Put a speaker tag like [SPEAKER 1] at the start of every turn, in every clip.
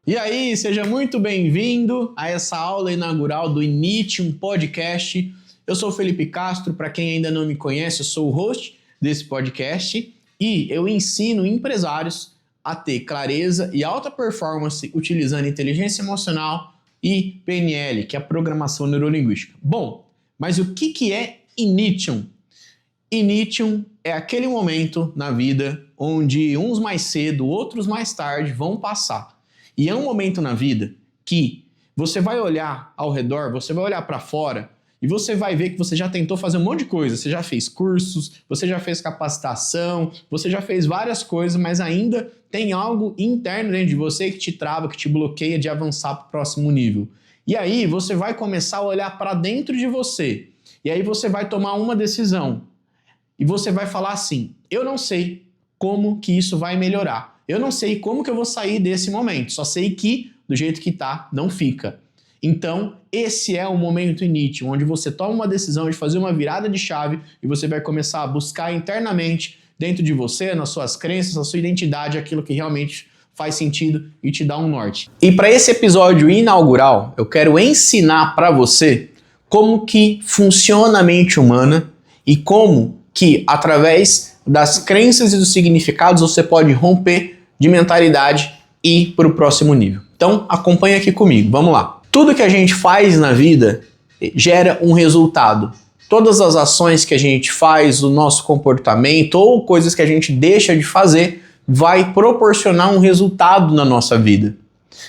[SPEAKER 1] E aí, seja muito bem-vindo a essa aula inaugural do Initium Podcast. Eu sou o Felipe Castro, para quem ainda não me conhece, eu sou o host desse podcast e eu ensino empresários a ter clareza e alta performance utilizando inteligência emocional e PNL, que é a programação neurolinguística. Bom, mas o que é Initium? Initium é aquele momento na vida onde uns mais cedo, outros mais tarde vão passar. E é um momento na vida que você vai olhar ao redor, você vai olhar para fora e você vai ver que você já tentou fazer um monte de coisa. Você já fez cursos, você já fez capacitação, você já fez várias coisas, mas ainda tem algo interno dentro de você que te trava, que te bloqueia de avançar para o próximo nível. E aí você vai começar a olhar para dentro de você. E aí você vai tomar uma decisão. E você vai falar assim, eu não sei como que isso vai melhorar. Eu não sei como que eu vou sair desse momento, só sei que do jeito que tá, não fica. Então, esse é o momento Initium, onde você toma uma decisão de fazer uma virada de chave e você vai começar a buscar internamente, dentro de você, nas suas crenças, na sua identidade, aquilo que realmente faz sentido e te dá um norte. E para esse episódio inaugural, eu quero ensinar para você como que funciona a mente humana e como que, através das crenças e dos significados, você pode romper de mentalidade e ir para o próximo nível. Então, acompanha aqui comigo, vamos lá. Tudo que a gente faz na vida gera um resultado. Todas as ações que a gente faz, o nosso comportamento ou coisas que a gente deixa de fazer, vai proporcionar um resultado na nossa vida.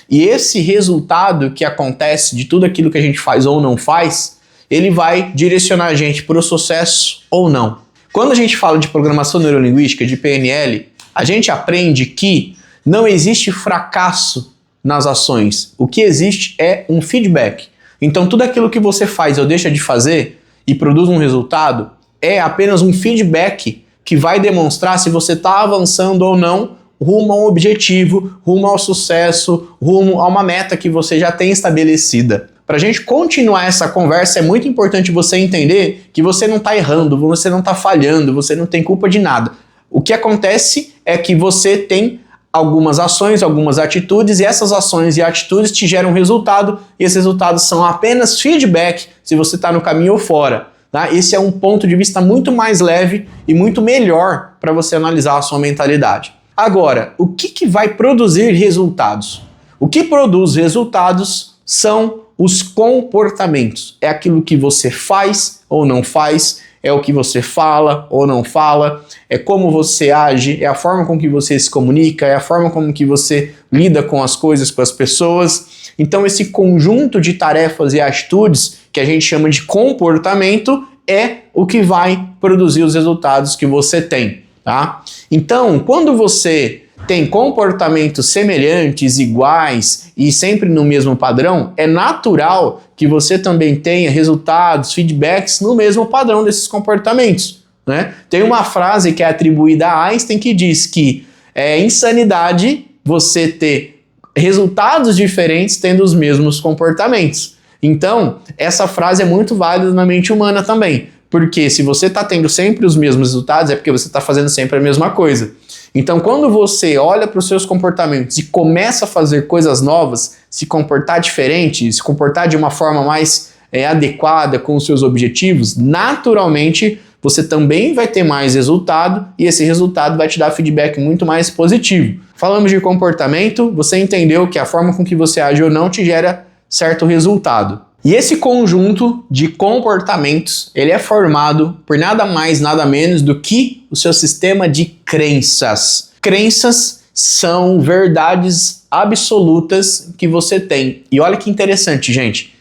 [SPEAKER 1] E esse resultado que acontece de tudo aquilo que a gente faz ou não faz, ele vai direcionar a gente para o sucesso ou não. Quando a gente fala de programação neurolinguística, de PNL, a gente aprende que não existe fracasso nas ações. O que existe é um feedback. Então, tudo aquilo que você faz ou deixa de fazer e produz um resultado é apenas um feedback que vai demonstrar se você está avançando ou não rumo a um objetivo, rumo ao sucesso, rumo a uma meta que você já tem estabelecida. Para a gente continuar essa conversa, é muito importante você entender que você não está errando, você não está falhando, você não tem culpa de nada. O que acontece é que você tem algumas ações, algumas atitudes, e essas ações e atitudes te geram resultado, e esses resultados são apenas feedback se você está no caminho ou fora. Tá? Esse é um ponto de vista muito mais leve e muito melhor para você analisar a sua mentalidade. Agora, o que vai produzir resultados? O que produz resultados são os comportamentos. É aquilo que você faz ou não faz, é o que você fala ou não fala, é como você age, é a forma com que você se comunica, é a forma como que você lida com as coisas, com as pessoas. Então esse conjunto de tarefas e atitudes que a gente chama de comportamento é o que vai produzir os resultados que você tem, tá? Então, quando você tem comportamentos semelhantes, iguais e sempre no mesmo padrão, é natural que você também tenha resultados, feedbacks no mesmo padrão desses comportamentos, né? Tem uma frase que é atribuída a Einstein que diz que é insanidade você ter resultados diferentes tendo os mesmos comportamentos. Então, essa frase é muito válida na mente humana também, porque se você está tendo sempre os mesmos resultados é porque você está fazendo sempre a mesma coisa. Então, quando você olha para os seus comportamentos e começa a fazer coisas novas, se comportar diferente, se comportar de uma forma mais adequada com os seus objetivos, naturalmente você também vai ter mais resultado e esse resultado vai te dar feedback muito mais positivo. Falamos de comportamento, você entendeu que a forma com que você age ou não te gera certo resultado. E esse conjunto de comportamentos, ele é formado por nada mais, nada menos do que o seu sistema de crenças. Crenças são verdades absolutas que você tem. E olha que interessante, gente.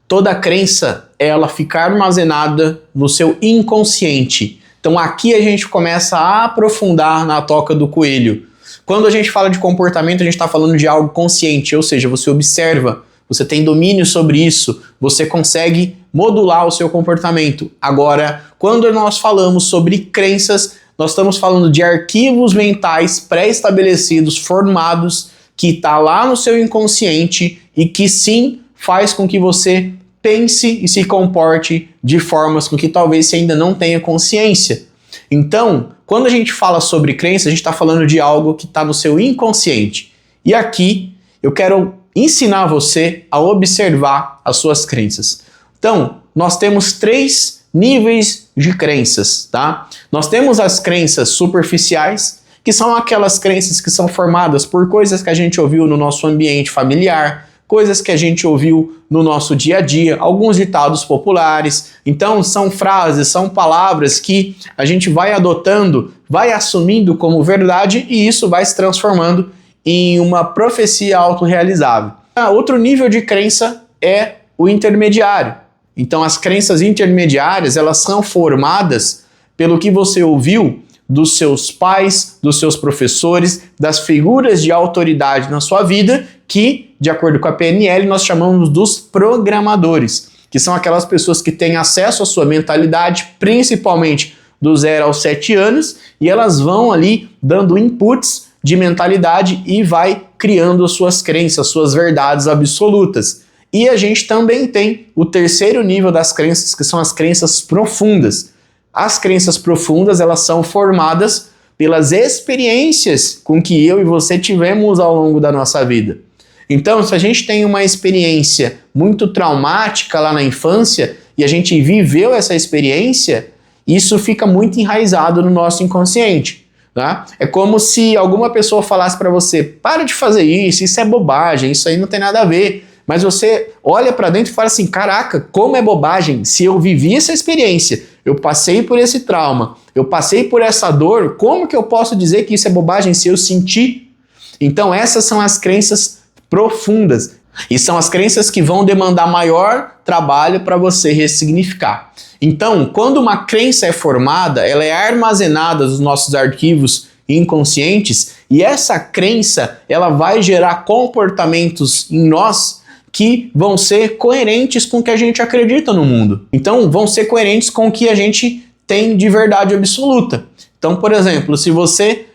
[SPEAKER 1] Toda crença, ela fica armazenada no seu inconsciente. Então aqui a gente começa a aprofundar na toca do coelho. Quando a gente fala de comportamento, a gente está falando de algo consciente, ou seja, você observa, você tem domínio sobre isso, você consegue modular o seu comportamento. Agora, quando nós falamos sobre crenças, nós estamos falando de arquivos mentais pré-estabelecidos, formados, que está lá no seu inconsciente e que sim faz com que você pense e se comporte de formas com que talvez você ainda não tenha consciência. Então, quando a gente fala sobre crença, a gente está falando de algo que está no seu inconsciente. E aqui eu quero ensinar você a observar as suas crenças. Então, nós temos 3 níveis de crenças, tá? Nós temos as crenças superficiais, que são aquelas crenças que são formadas por coisas que a gente ouviu no nosso ambiente familiar, coisas que a gente ouviu no nosso dia a dia, alguns ditados populares. Então, são frases, são palavras que a gente vai adotando, vai assumindo como verdade e isso vai se transformando em uma profecia autorrealizável. Outro nível de crença é o intermediário. Então, as crenças intermediárias, elas são formadas pelo que você ouviu dos seus pais, dos seus professores, das figuras de autoridade na sua vida, que, de acordo com a PNL, nós chamamos dos programadores, que são aquelas pessoas que têm acesso à sua mentalidade, principalmente do 0 aos 7 anos, e elas vão ali dando inputs de mentalidade e vai criando as suas crenças, suas verdades absolutas. E a gente também tem o terceiro nível das crenças, que são as crenças profundas. As crenças profundas, elas são formadas pelas experiências com que eu e você tivemos ao longo da nossa vida. Então, se a gente tem uma experiência muito traumática lá na infância e a gente viveu essa experiência, isso fica muito enraizado no nosso inconsciente. Tá? É como se alguma pessoa falasse para você, para de fazer isso é bobagem, isso aí não tem nada a ver. Mas você olha para dentro e fala assim, caraca, como é bobagem, se eu vivi essa experiência, eu passei por esse trauma, eu passei por essa dor, como que eu posso dizer que isso é bobagem se eu senti? Então essas são as crenças profundas e são as crenças que vão demandar maior trabalho para você ressignificar. Então, quando uma crença é formada, ela é armazenada nos nossos arquivos inconscientes e essa crença ela vai gerar comportamentos em nós que vão ser coerentes com o que a gente acredita no mundo. Então, vão ser coerentes com o que a gente tem de verdade absoluta. Então, por exemplo, se você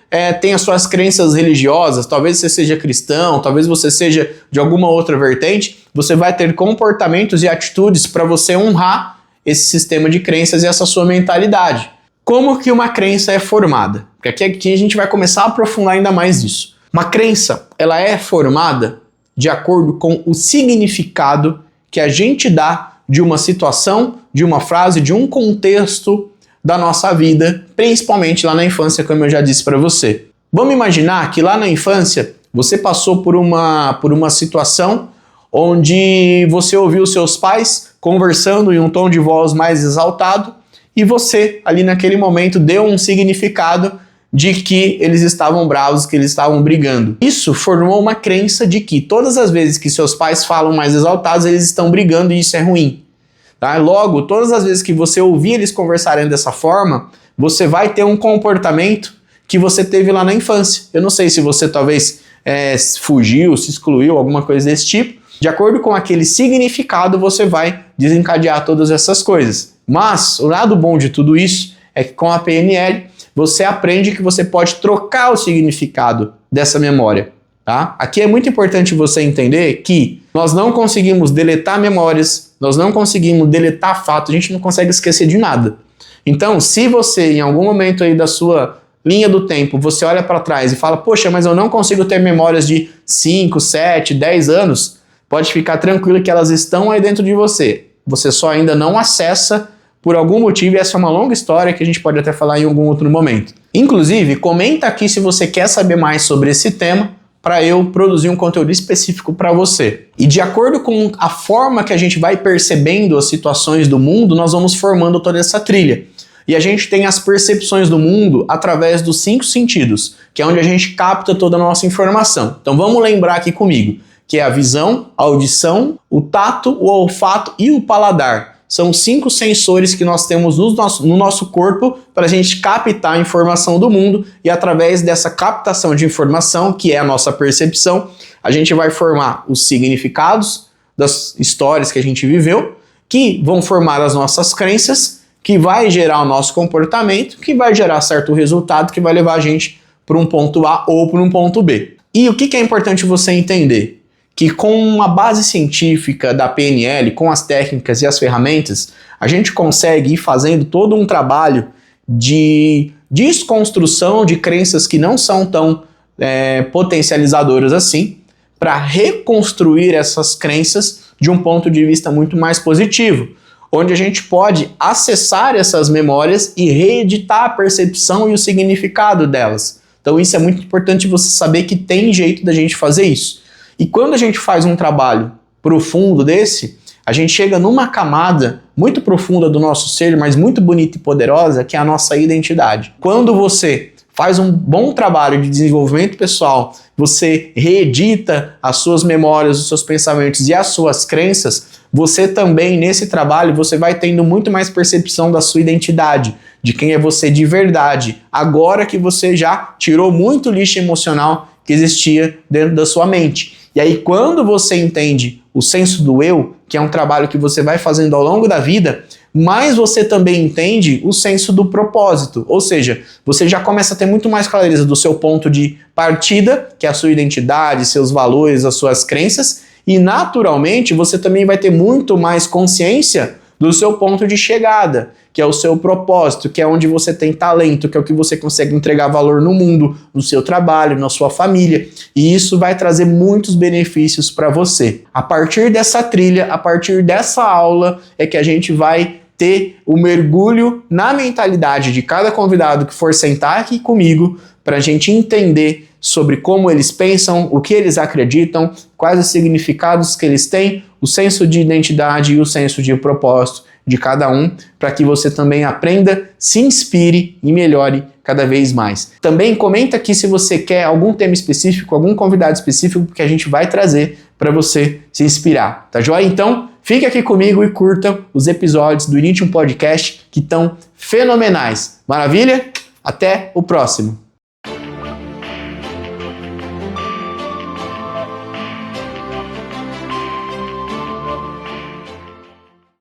[SPEAKER 1] tem as suas crenças religiosas, talvez você seja cristão, talvez você seja de alguma outra vertente, você vai ter comportamentos e atitudes para você honrar esse sistema de crenças e essa sua mentalidade. Como que uma crença é formada? Porque aqui a gente vai começar a aprofundar ainda mais isso. Uma crença, ela é formada de acordo com o significado que a gente dá de uma situação, de uma frase, de um contexto da nossa vida, principalmente lá na infância, como eu já disse para você. Vamos imaginar que lá na infância você passou por uma situação onde você ouviu seus pais conversando em um tom de voz mais exaltado e você, ali naquele momento, deu um significado de que eles estavam bravos, que eles estavam brigando. Isso formou uma crença de que todas as vezes que seus pais falam mais exaltados, eles estão brigando e isso é ruim. Tá? Logo, todas as vezes que você ouvir eles conversarem dessa forma, você vai ter um comportamento que você teve lá na infância. Eu não sei se você talvez fugiu, se excluiu, alguma coisa desse tipo. De acordo com aquele significado, você vai desencadear todas essas coisas. Mas o lado bom de tudo isso é que com a PNL, você aprende que você pode trocar o significado dessa memória. Tá? Aqui é muito importante você entender que nós não conseguimos deletar memórias, nós não conseguimos deletar fatos, a gente não consegue esquecer de nada. Então, se você, em algum momento aí da sua linha do tempo, você olha para trás e fala, poxa, mas eu não consigo ter memórias de 5, 7, 10 anos, pode ficar tranquilo que elas estão aí dentro de você. Você só ainda não acessa por algum motivo, e essa é uma longa história que a gente pode até falar em algum outro momento. Inclusive, comenta aqui se você quer saber mais sobre esse tema, para eu produzir um conteúdo específico para você. E de acordo com a forma que a gente vai percebendo as situações do mundo, nós vamos formando toda essa trilha. E a gente tem as percepções do mundo através dos 5 sentidos, que é onde a gente capta toda a nossa informação. Então vamos lembrar aqui comigo, que é a visão, a audição, o tato, o olfato e o paladar. São 5 sensores que nós temos no nosso corpo para a gente captar a informação do mundo e através dessa captação de informação, que é a nossa percepção, a gente vai formar os significados das histórias que a gente viveu, que vão formar as nossas crenças, que vai gerar o nosso comportamento, que vai gerar certo resultado, que vai levar a gente para um ponto A ou para um ponto B. E o que é importante você entender? Que com uma base científica da PNL, com as técnicas e as ferramentas, a gente consegue ir fazendo todo um trabalho de desconstrução de crenças que não são tão potencializadoras assim, para reconstruir essas crenças de um ponto de vista muito mais positivo, onde a gente pode acessar essas memórias e reeditar a percepção e o significado delas. Então isso é muito importante você saber que tem jeito da gente fazer isso. E quando a gente faz um trabalho profundo desse, a gente chega numa camada muito profunda do nosso ser, mas muito bonita e poderosa, que é a nossa identidade. Quando você faz um bom trabalho de desenvolvimento pessoal, você reedita as suas memórias, os seus pensamentos e as suas crenças, você também, nesse trabalho, você vai tendo muito mais percepção da sua identidade, de quem é você de verdade, agora que você já tirou muito lixo emocional que existia dentro da sua mente. E aí, quando você entende o senso do eu, que é um trabalho que você vai fazendo ao longo da vida, mas você também entende o senso do propósito, ou seja, você já começa a ter muito mais clareza do seu ponto de partida, que é a sua identidade, seus valores, as suas crenças, e naturalmente você também vai ter muito mais consciência do seu ponto de chegada, que é o seu propósito, que é onde você tem talento, que é o que você consegue entregar valor no mundo, no seu trabalho, na sua família, e isso vai trazer muitos benefícios para você. A partir dessa trilha, a partir dessa aula, é que a gente vai ter o mergulho na mentalidade de cada convidado que for sentar aqui comigo para a gente entender sobre como eles pensam, o que eles acreditam, quais os significados que eles têm, o senso de identidade e o senso de propósito de cada um, para que você também aprenda, se inspire e melhore cada vez mais. Também comenta aqui se você quer algum tema específico, algum convidado específico que a gente vai trazer para você se inspirar, tá joia? Então, fique aqui comigo e curta os episódios do Initium Podcast que estão fenomenais. Maravilha? Até o próximo!